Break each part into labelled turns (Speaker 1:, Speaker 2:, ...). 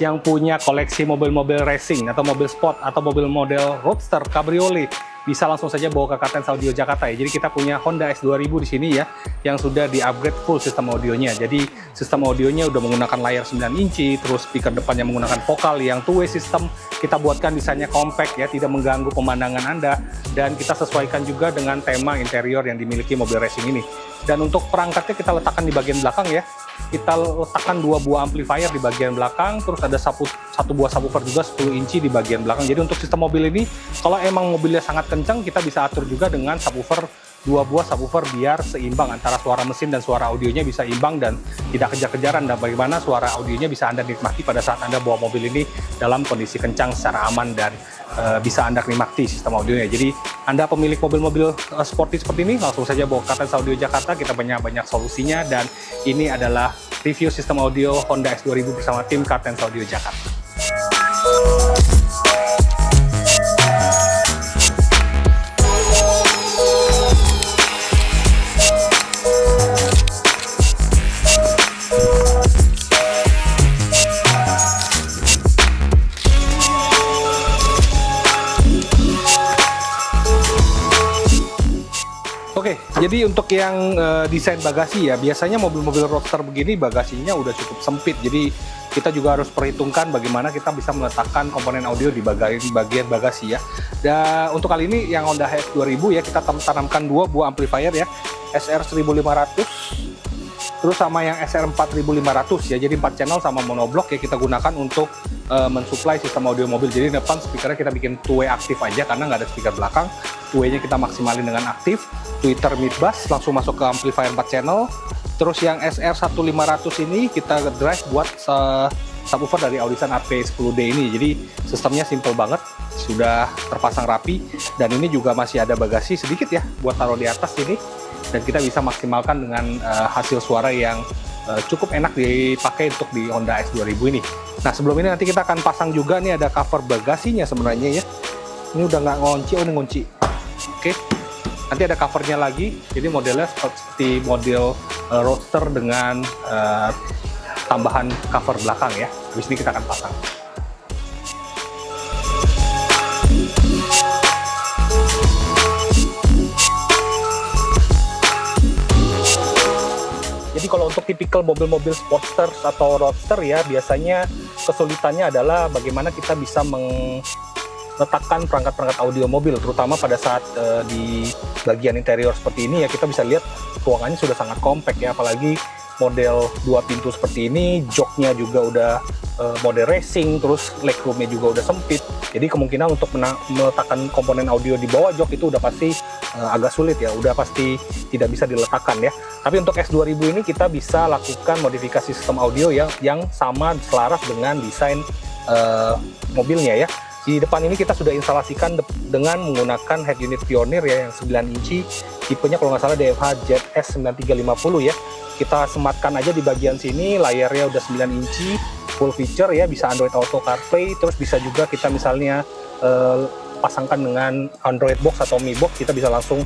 Speaker 1: yang punya koleksi mobil-mobil racing atau mobil sport atau mobil model roadster, cabriolet, bisa langsung saja bawa ke Kartens Audio Jakarta ya. Jadi kita punya Honda S2000 di sini ya, yang sudah di-upgrade full sistem audionya. Jadi sistem audionya udah menggunakan layar 9 inci, terus speaker depannya menggunakan vokal yang two-way system. Kita buatkan desainnya compact ya, tidak mengganggu pemandangan Anda, dan kita sesuaikan juga dengan tema interior yang dimiliki mobil racing ini. Dan untuk perangkatnya kita letakkan di bagian belakang ya. Kita letakkan 2 buah amplifier di bagian belakang, terus ada satu buah subwoofer juga 10 inci di bagian belakang. Jadi untuk sistem mobil ini, kalau emang mobilnya sangat kencang, kita bisa atur juga dengan subwoofer, 2 buah subwoofer biar seimbang antara suara mesin dan suara audionya bisa imbang dan tidak kejar-kejaran, dan bagaimana suara audionya bisa Anda nikmati pada saat Anda bawa mobil ini dalam kondisi kencang secara aman dan bisa Anda nikmati sistem audionya. Jadi Anda pemilik mobil-mobil sporty seperti ini, langsung saja bawa ke Kartens Audio Jakarta. Kita banyak solusinya, dan ini adalah review sistem audio Honda S2000 bersama tim Kartens Audio Jakarta. Oke, jadi untuk yang desain bagasi ya, biasanya mobil-mobil roadster begini bagasinya udah cukup sempit. Jadi kita juga harus perhitungkan bagaimana kita bisa meletakkan komponen audio di bagian bagasi ya. Dan untuk kali ini yang Honda S2000 ya, kita tanamkan 2 buah amplifier ya, SR1500 terus sama yang SR4500 ya. Jadi 4 channel sama monoblock ya kita gunakan untuk mensuplai sistem audio mobil. Jadi depan speakernya kita bikin two-way aktif aja karena nggak ada speaker belakang. Two-way-nya kita maksimalin dengan aktif. Tweeter mid bass langsung masuk ke amplifier 4 channel. Terus yang SR1500 ini kita drive buat subwoofer dari Audison AP10D ini. Jadi sistemnya simple banget, sudah terpasang rapi, dan ini juga masih ada bagasi sedikit ya buat taruh di atas ini, dan kita bisa maksimalkan dengan hasil suara yang cukup enak dipakai untuk di Honda S2000 ini. Nah, sebelum ini nanti kita akan pasang juga nih ada cover bagasinya sebenarnya ya. Ini udah nggak ngunci, oh ini ngunci. Oke. Nanti ada covernya lagi, jadi modelnya seperti model roadster dengan tambahan cover belakang ya. Habis ini kita akan pasang. Jadi kalau untuk tipikal mobil-mobil sportster atau roadster ya, biasanya kesulitannya adalah bagaimana kita bisa meletakkan perangkat-perangkat audio mobil, terutama pada saat di bagian interior seperti ini ya. Kita bisa lihat ruangannya sudah sangat compact ya, apalagi model 2 pintu seperti ini, joknya juga udah model racing, terus legroomnya juga udah sempit. Jadi kemungkinan untuk meletakkan komponen audio di bawah jok itu udah pasti agak sulit ya, udah pasti tidak bisa diletakkan ya. Tapi untuk S2000 ini kita bisa lakukan modifikasi sistem audio yang sama selaras dengan desain mobilnya ya. Di depan ini kita sudah instalasikan dengan menggunakan head unit Pioneer ya, yang 9 inci, tipenya kalau nggak salah DFH ZS9350 ya. Kita sematkan aja di bagian sini, layarnya udah 9 inci, full feature ya, bisa Android Auto, CarPlay, terus bisa juga kita misalnya pasangkan dengan Android Box atau Mi Box, kita bisa langsung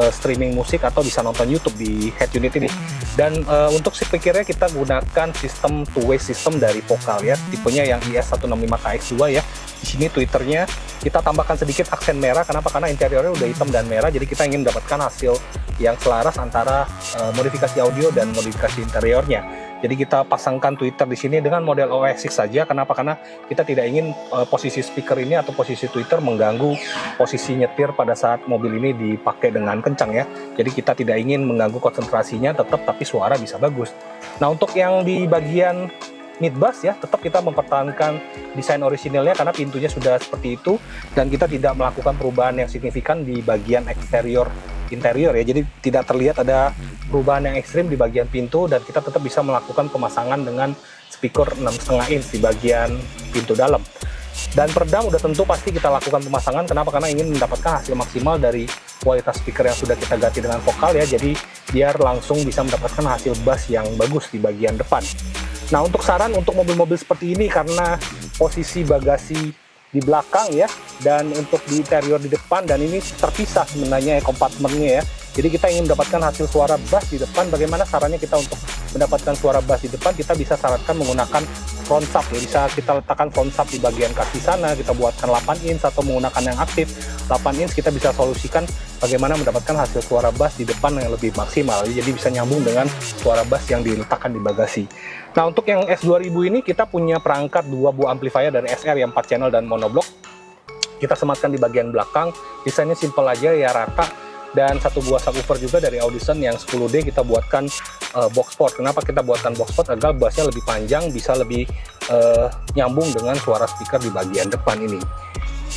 Speaker 1: streaming musik atau bisa nonton YouTube di head unit ini. Dan untuk speakernya kita gunakan sistem two-way system dari Vokal ya, tipenya yang IS165KX2 ya. Di sini tweeternya kita tambahkan sedikit aksen merah. Kenapa? Karena interiornya udah hitam dan merah, jadi kita ingin mendapatkan hasil yang selaras antara modifikasi audio dan modifikasi interiornya. Jadi kita pasangkan tweeter di sini dengan model OS6 saja. Kenapa? Karena kita tidak ingin posisi speaker ini atau posisi tweeter mengganggu posisi nyetir pada saat mobil ini dipakai dengan kencang ya. Jadi kita tidak ingin mengganggu konsentrasinya tetap, tapi suara bisa bagus. Nah, untuk yang di bagian mid bass ya, tetap kita mempertahankan desain orisinilnya karena pintunya sudah seperti itu, dan kita tidak melakukan perubahan yang signifikan di bagian interior ya. Jadi tidak terlihat ada perubahan yang ekstrim di bagian pintu, dan kita tetap bisa melakukan pemasangan dengan speaker 6,5 inch di bagian pintu dalam. Dan peredam udah tentu pasti kita lakukan pemasangan. Kenapa? Karena ingin mendapatkan hasil maksimal dari kualitas speaker yang sudah kita ganti dengan Vokal ya. Jadi biar langsung bisa mendapatkan hasil bass yang bagus di bagian depan. Nah, untuk saran untuk mobil-mobil seperti ini, karena posisi bagasi di belakang ya, dan untuk di interior di depan, dan ini terpisah sebenarnya ya kompartemennya ya. Jadi kita ingin mendapatkan hasil suara bass di depan. Bagaimana caranya kita untuk mendapatkan suara bass di depan? Kita bisa sarankan menggunakan front sub ya, bisa kita letakkan front sub di bagian kaki sana, kita buatkan 8 inch atau menggunakan yang aktif 8 inch, kita bisa solusikan bagaimana mendapatkan hasil suara bass di depan yang lebih maksimal, jadi bisa nyambung dengan suara bass yang diletakkan di bagasi. Nah, untuk yang S2000 ini kita punya perangkat 2 buah amplifier dari SR yang 4 channel dan monoblock. Kita sematkan di bagian belakang, desainnya simple aja ya, rata. Dan satu buah subwoofer juga dari Audison yang 10D kita buatkan box port. Kenapa kita buatkan box port? Agar bassnya lebih panjang, bisa lebih nyambung dengan suara speaker di bagian depan ini.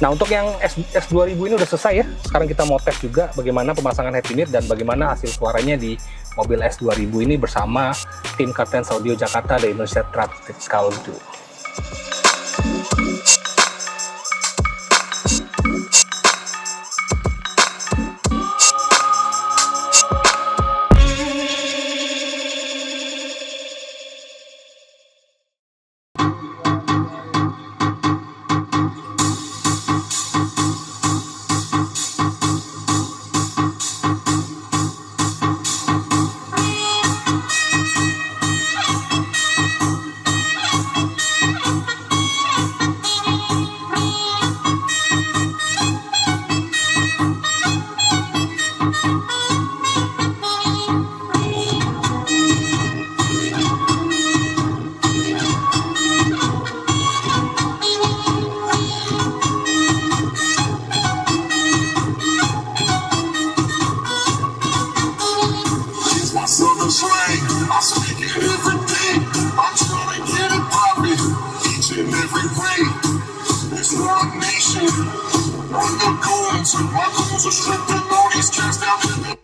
Speaker 1: Nah, untuk yang S2000 ini udah selesai ya. Sekarang kita mau tes juga bagaimana pemasangan head unit dan bagaimana hasil suaranya di mobil S2000 ini bersama tim Cartens Audio Jakarta dari Indonesia Traffic School itu.
Speaker 2: I speak it every day. I'm trying to get it poppin' each and every way. It's one nation. I'm not going to. My goals are stripping all these cats down in the